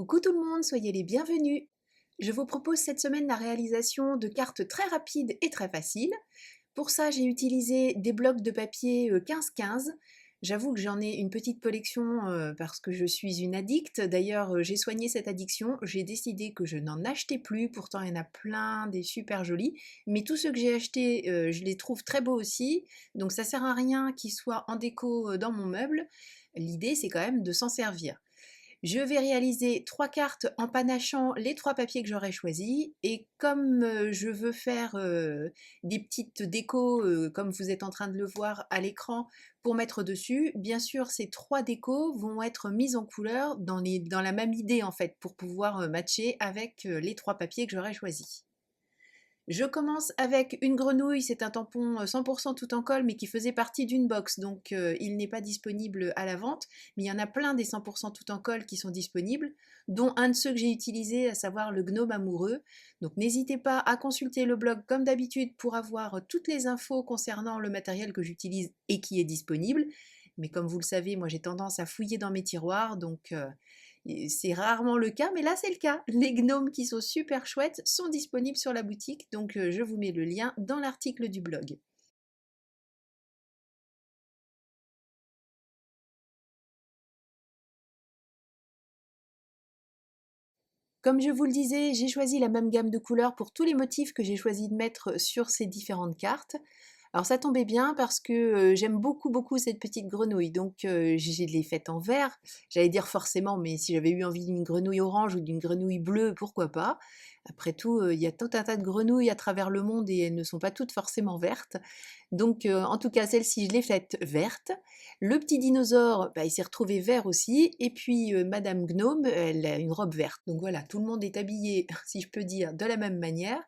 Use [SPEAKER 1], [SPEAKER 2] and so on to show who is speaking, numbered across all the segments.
[SPEAKER 1] Coucou tout le monde, soyez les bienvenus. Je vous propose cette semaine la réalisation de cartes très rapides et très faciles. Pour ça, j'ai utilisé des blocs de papier 15-15. J'avoue que j'en ai une petite collection parce que je suis une addicte. D'ailleurs, j'ai soigné cette addiction. J'ai décidé que je n'en achetais plus. Pourtant, il y en a plein des super jolis. Mais tous ceux que j'ai achetés, je les trouve très beaux aussi. Donc ça sert à rien qu'ils soient en déco dans mon meuble. L'idée, c'est quand même de s'en servir. Je vais réaliser 3 cartes en panachant les 3 papiers que j'aurais choisis et comme je veux faire des petites décos comme vous êtes en train de le voir à l'écran pour mettre dessus, bien sûr ces 3 décos vont être mises en couleur dans la même idée en fait pour pouvoir matcher avec les 3 papiers que j'aurais choisis. Je commence avec une grenouille, c'est un tampon 100% tout en colle mais qui faisait partie d'une box, donc il n'est pas disponible à la vente, mais il y en a plein des 100% tout en colle qui sont disponibles, dont un de ceux que j'ai utilisé, à savoir le gnome amoureux. Donc n'hésitez pas à consulter le blog comme d'habitude pour avoir toutes les infos concernant le matériel que j'utilise et qui est disponible. Mais comme vous le savez, moi j'ai tendance à fouiller dans mes tiroirs, donc c'est rarement le cas, mais là c'est le cas. Les gnomes qui sont super chouettes sont disponibles sur la boutique, donc je vous mets le lien dans l'article du blog. Comme je vous le disais, j'ai choisi la même gamme de couleurs pour tous les motifs que j'ai choisi de mettre sur ces différentes cartes. Alors ça tombait bien parce que j'aime beaucoup cette petite grenouille, donc je l'ai faite en vert. J'allais dire forcément, mais si j'avais eu envie d'une grenouille orange ou d'une grenouille bleue, pourquoi pas. Après tout, il y a tout un tas de grenouilles à travers le monde et elles ne sont pas toutes forcément vertes. Donc en tout cas, celle-ci, je l'ai faite verte. Le petit dinosaure, bah, il s'est retrouvé vert aussi. Et puis Madame Gnome, elle a une robe verte. Donc voilà, tout le monde est habillé, si je peux dire, de la même manière.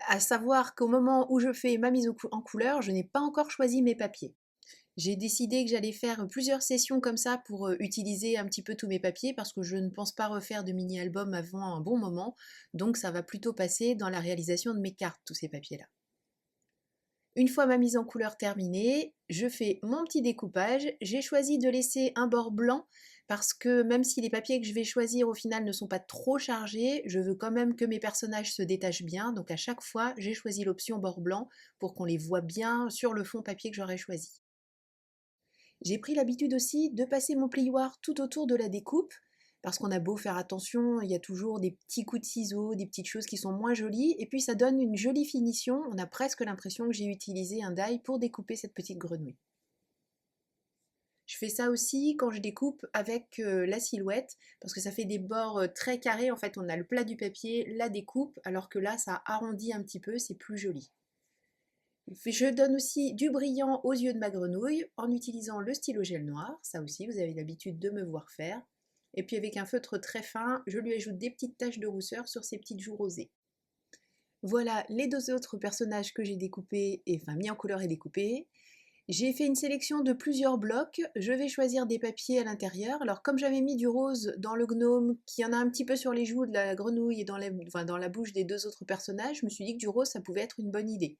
[SPEAKER 1] À savoir qu'au moment où je fais ma mise en couleur, je n'ai pas encore choisi mes papiers. J'ai décidé que j'allais faire plusieurs sessions comme ça pour utiliser un petit peu tous mes papiers parce que je ne pense pas refaire de mini-album avant un bon moment. Donc ça va plutôt passer dans la réalisation de mes cartes, tous ces papiers-là. Une fois ma mise en couleur terminée, je fais mon petit découpage. J'ai choisi de laisser un bord blanc parce que même si les papiers que je vais choisir au final ne sont pas trop chargés, je veux quand même que mes personnages se détachent bien. Donc à chaque fois, j'ai choisi l'option bord blanc pour qu'on les voit bien sur le fond papier que j'aurais choisi. J'ai pris l'habitude aussi de passer mon plioir tout autour de la découpe, parce qu'on a beau faire attention, il y a toujours des petits coups de ciseaux, des petites choses qui sont moins jolies, et puis ça donne une jolie finition, on a presque l'impression que j'ai utilisé un die pour découper cette petite grenouille. Je fais ça aussi quand je découpe avec la silhouette, parce que ça fait des bords très carrés, en fait on a le plat du papier, la découpe, alors que là ça arrondit un petit peu, c'est plus joli. Je donne aussi du brillant aux yeux de ma grenouille en utilisant le stylo gel noir, ça aussi vous avez l'habitude de me voir faire. Et puis avec un feutre très fin, je lui ajoute des petites taches de rousseur sur ses petites joues rosées. Voilà les deux autres personnages que j'ai découpés, enfin mis en couleur et découpés. J'ai fait une sélection de plusieurs blocs, je vais choisir des papiers à l'intérieur. Alors comme j'avais mis du rose dans le gnome, qui en a un petit peu sur les joues de la grenouille et dans la bouche des deux autres personnages, je me suis dit que du rose ça pouvait être une bonne idée.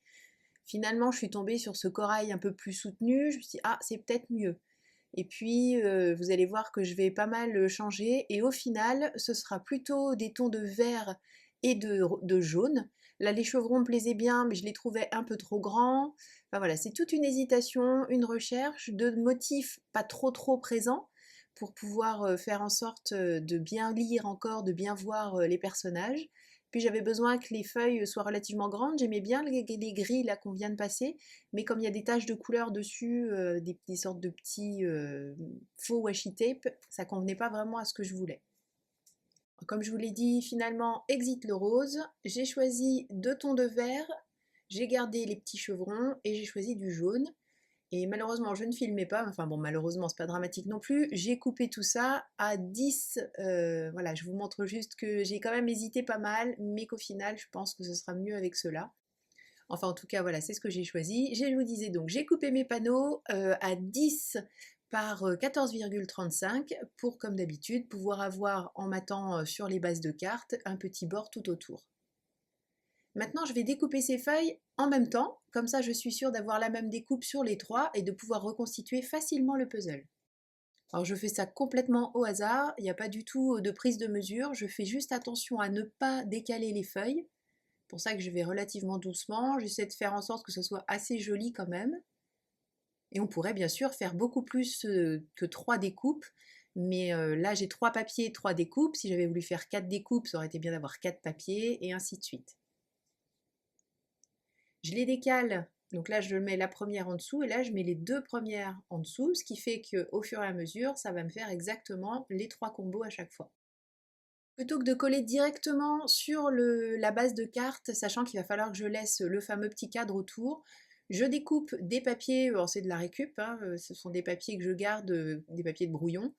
[SPEAKER 1] Finalement, je suis tombée sur ce corail un peu plus soutenu, je me suis dit: «Ah, c'est peut-être mieux». Et puis, vous allez voir que je vais pas mal changer et au final, ce sera plutôt des tons de vert et de jaune. Là, les chevrons me plaisaient bien, mais je les trouvais un peu trop grands. Enfin voilà, c'est toute une hésitation, une recherche de motifs pas trop présents pour pouvoir, faire en sorte, de bien lire encore, de bien voir, les personnages. Puis j'avais besoin que les feuilles soient relativement grandes. J'aimais bien les gris là qu'on vient de passer, mais comme il y a des taches de couleur dessus, des sortes de petits faux washi tape, ça convenait pas vraiment à ce que je voulais. Comme je vous l'ai dit, finalement, exit le rose. J'ai choisi deux tons de vert, j'ai gardé les petits chevrons et j'ai choisi du jaune. Et malheureusement, je ne filmais pas, enfin bon, malheureusement, c'est pas dramatique non plus. J'ai coupé tout ça à 10. Voilà, je vous montre juste que j'ai quand même hésité pas mal, mais qu'au final, je pense que ce sera mieux avec cela. Enfin, en tout cas, voilà, c'est ce que j'ai choisi. Je vous disais donc, j'ai coupé mes panneaux à 10 par 14,35 pour, comme d'habitude, pouvoir avoir, en mattant sur les bases de cartes, un petit bord tout autour. Maintenant, je vais découper ces feuilles en même temps, comme ça je suis sûre d'avoir la même découpe sur les trois et de pouvoir reconstituer facilement le puzzle. Alors je fais ça complètement au hasard, il n'y a pas du tout de prise de mesure, je fais juste attention à ne pas décaler les feuilles. C'est pour ça que je vais relativement doucement, j'essaie de faire en sorte que ce soit assez joli quand même. Et on pourrait bien sûr faire beaucoup plus que 3 découpes, mais là j'ai 3 papiers, 3 découpes. Si j'avais voulu faire 4 découpes, ça aurait été bien d'avoir 4 papiers, et ainsi de suite. Je les décale, donc là je mets la première en dessous, et là je mets les 2 premières en dessous, ce qui fait qu'au fur et à mesure, ça va me faire exactement les 3 combos à chaque fois. Plutôt que de coller directement sur la base de carte, sachant qu'il va falloir que je laisse le fameux petit cadre autour, je découpe des papiers, alors c'est de la récup, hein, ce sont des papiers que je garde, des papiers de brouillon,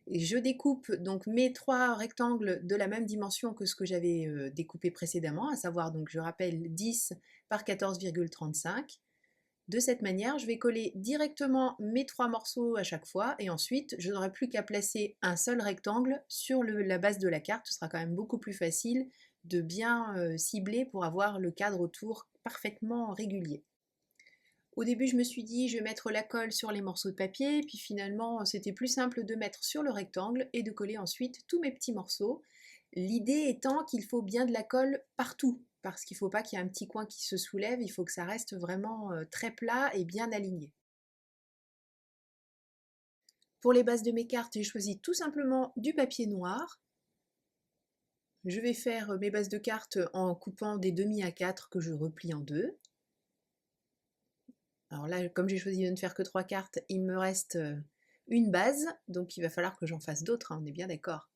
[SPEAKER 1] et je découpe donc mes 3 rectangles de la même dimension que ce que j'avais découpé précédemment, à savoir, donc je rappelle, 10 par 14,35. De cette manière, je vais coller directement mes 3 morceaux à chaque fois, et ensuite je n'aurai plus qu'à placer un seul rectangle sur la base de la carte. Ce sera quand même beaucoup plus facile de bien cibler pour avoir le cadre autour parfaitement régulier. Au début, je me suis dit je vais mettre la colle sur les morceaux de papier, puis finalement c'était plus simple de mettre sur le rectangle et de coller ensuite tous mes petits morceaux. L'idée étant qu'il faut bien de la colle partout, parce qu'il ne faut pas qu'il y ait un petit coin qui se soulève, il faut que ça reste vraiment très plat et bien aligné. Pour les bases de mes cartes, j'ai choisi tout simplement du papier noir. Je vais faire mes bases de cartes en coupant des demi à 4 que je replie en deux. Alors là, comme j'ai choisi de ne faire que 3 cartes, il me reste une base, donc il va falloir que j'en fasse d'autres, hein, on est bien d'accord.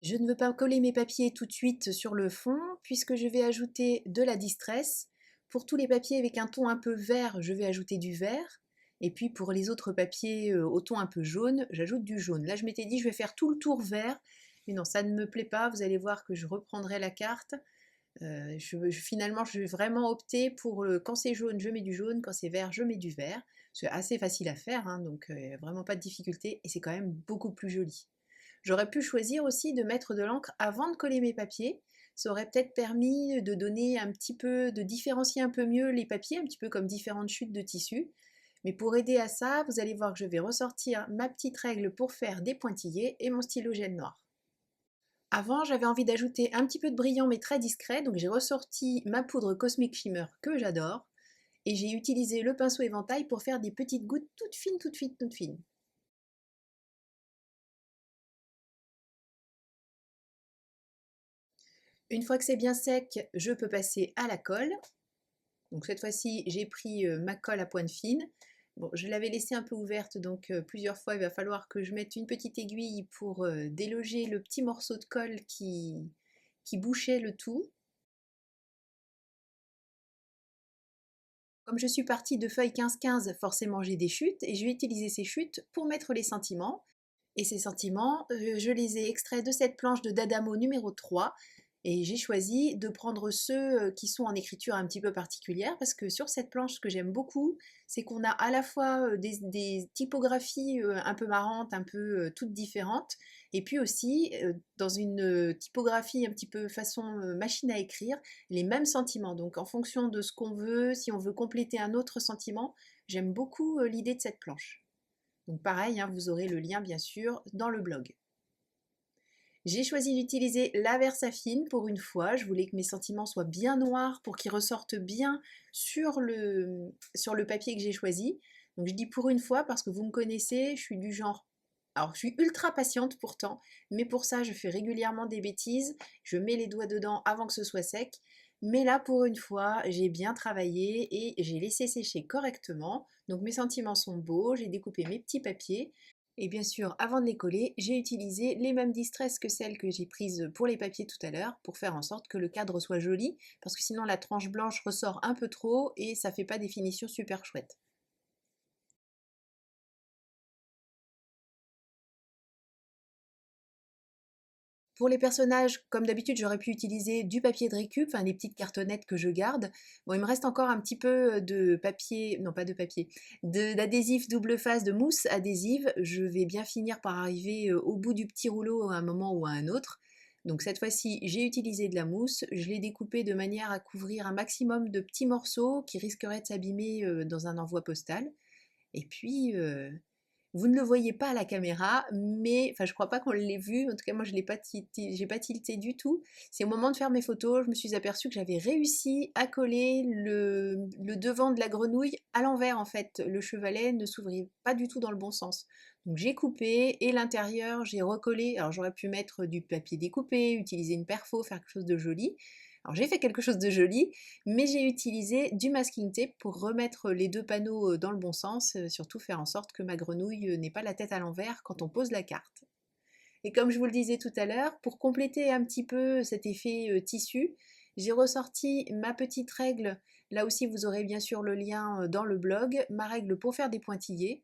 [SPEAKER 1] Je ne veux pas coller mes papiers tout de suite sur le fond, puisque je vais ajouter de la distress. Pour tous les papiers avec un ton un peu vert, je vais ajouter du vert. Et puis pour les autres papiers au ton un peu jaune, j'ajoute du jaune. Là, je m'étais dit, je vais faire tout le tour vert. Mais non, ça ne me plaît pas. Vous allez voir que je reprendrai la carte. Finalement, je vais vraiment opter pour quand c'est jaune, je mets du jaune. Quand c'est vert, je mets du vert. C'est assez facile à faire, hein, donc vraiment pas de difficulté. Et c'est quand même beaucoup plus joli. J'aurais pu choisir aussi de mettre de l'encre avant de coller mes papiers. Ça aurait peut-être permis de donner un petit peu, de différencier un peu mieux les papiers, un petit peu comme différentes chutes de tissu. Mais pour aider à ça, vous allez voir que je vais ressortir ma petite règle pour faire des pointillés et mon stylo gel noir. Avant, j'avais envie d'ajouter un petit peu de brillant mais très discret, donc j'ai ressorti ma poudre Cosmic Shimmer que j'adore, et j'ai utilisé le pinceau éventail pour faire des petites gouttes toutes fines, toutes fines, toutes fines. Une fois que c'est bien sec, je peux passer à la colle. Donc cette fois-ci, j'ai pris ma colle à pointe fine. Bon, je l'avais laissée un peu ouverte, donc plusieurs fois, il va falloir que je mette une petite aiguille pour déloger le petit morceau de colle qui bouchait le tout. Comme je suis partie de feuille 15-15, forcément j'ai des chutes, et je vais utiliser ces chutes pour mettre les sentiments. Et ces sentiments, je les ai extraits de cette planche de Dadamo numéro 3. Et j'ai choisi de prendre ceux qui sont en écriture un petit peu particulière, parce que sur cette planche, ce que j'aime beaucoup, c'est qu'on a à la fois des typographies un peu marrantes, un peu toutes différentes, et puis aussi dans une typographie un petit peu façon machine à écrire, les mêmes sentiments. Donc en fonction de ce qu'on veut, si on veut compléter un autre sentiment, j'aime beaucoup l'idée de cette planche. Donc pareil, hein, vous aurez le lien bien sûr dans le blog. J'ai choisi d'utiliser la Versafine pour une fois. Je voulais que mes sentiments soient bien noirs pour qu'ils ressortent bien sur le papier que j'ai choisi. Donc je dis pour une fois parce que vous me connaissez, je suis du genre... Alors je suis ultra patiente pourtant, mais pour ça je fais régulièrement des bêtises. Je mets les doigts dedans avant que ce soit sec. Mais là pour une fois, j'ai bien travaillé et j'ai laissé sécher correctement. Donc mes sentiments sont beaux, j'ai découpé mes petits papiers. Et bien sûr, avant de les coller, j'ai utilisé les mêmes distress que celles que j'ai prises pour les papiers tout à l'heure pour faire en sorte que le cadre soit joli, parce que sinon la tranche blanche ressort un peu trop et ça fait pas des finitions super chouettes. Pour les personnages, comme d'habitude, j'aurais pu utiliser du papier de récup, enfin des petites cartonnettes que je garde. Bon, il me reste encore un petit peu de papier, non pas de papier, d'adhésif double face, de mousse adhésive. Je vais bien finir par arriver au bout du petit rouleau à un moment ou à un autre. Donc cette fois-ci, j'ai utilisé de la mousse, je l'ai découpée de manière à couvrir un maximum de petits morceaux qui risqueraient de s'abîmer dans un envoi postal. Et puis, vous ne le voyez pas à la caméra, mais enfin, je crois pas qu'on l'ait vu. En tout cas, moi, je l'ai pas tilté, j'ai pas tilté du tout. C'est au moment de faire mes photos, je me suis aperçue que j'avais réussi à coller le devant de la grenouille à l'envers. En fait, le chevalet ne s'ouvrait pas du tout dans le bon sens. Donc j'ai coupé et l'intérieur, j'ai recollé. Alors j'aurais pu mettre du papier découpé, utiliser une perfo, faire quelque chose de joli. Alors j'ai fait quelque chose de joli, mais j'ai utilisé du masking tape pour remettre les deux panneaux dans le bon sens, surtout faire en sorte que ma grenouille n'ait pas la tête à l'envers quand on pose la carte. Et comme je vous le disais tout à l'heure, pour compléter un petit peu cet effet tissu, j'ai ressorti ma petite règle. Là aussi, vous aurez bien sûr le lien dans le blog, ma règle pour faire des pointillés.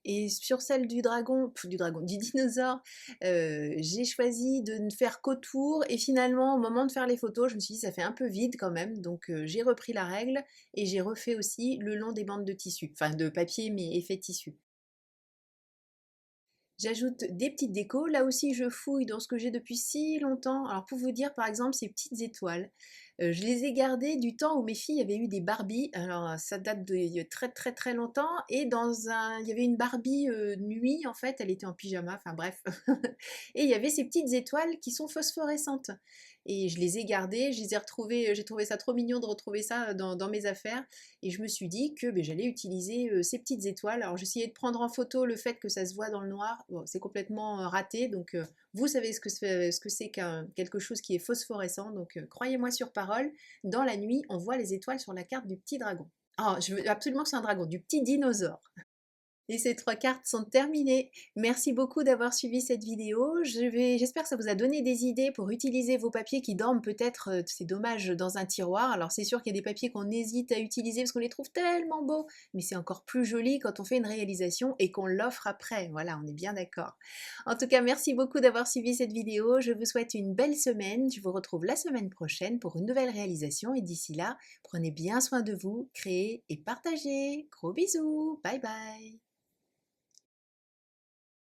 [SPEAKER 1] Et sur celle du dinosaure, j'ai choisi de ne faire qu'autour et finalement au moment de faire les photos, je me suis dit: «Ça fait un peu vide quand même», donc j'ai repris la règle et j'ai refait aussi le long des bandes de tissu, enfin de papier mais effet tissu. J'ajoute des petites décos. Là aussi, je fouille dans ce que j'ai depuis si longtemps. Alors, pour vous dire, par exemple, ces petites étoiles, je les ai gardées du temps où mes filles avaient eu des Barbies. Alors, ça date de il y a très très très longtemps. Et il y avait une Barbie nuit, en fait, elle était en pyjama, enfin bref. Et il y avait ces petites étoiles qui sont phosphorescentes. Et je les ai gardées, je les ai retrouvées, j'ai trouvé ça trop mignon de retrouver ça dans mes affaires. Et je me suis dit que ben, j'allais utiliser ces petites étoiles. Alors j'essayais de prendre en photo le fait que ça se voit dans le noir. Bon, c'est complètement raté. Donc vous savez ce que c'est quelque chose qui est phosphorescent. Donc croyez-moi sur parole, dans la nuit, on voit les étoiles sur la carte du petit dragon. Ah, je veux absolument que c'est un dragon, du petit dinosaure. Et ces 3 cartes sont terminées. Merci beaucoup d'avoir suivi cette vidéo. J'espère que ça vous a donné des idées pour utiliser vos papiers qui dorment peut-être, c'est dommage, dans un tiroir. Alors c'est sûr qu'il y a des papiers qu'on hésite à utiliser parce qu'on les trouve tellement beaux, mais c'est encore plus joli quand on fait une réalisation et qu'on l'offre après. Voilà, on est bien d'accord. En tout cas, merci beaucoup d'avoir suivi cette vidéo. Je vous souhaite une belle semaine. Je vous retrouve la semaine prochaine pour une nouvelle réalisation et d'ici là, prenez bien soin de vous, créez et partagez. Gros bisous. Bye bye.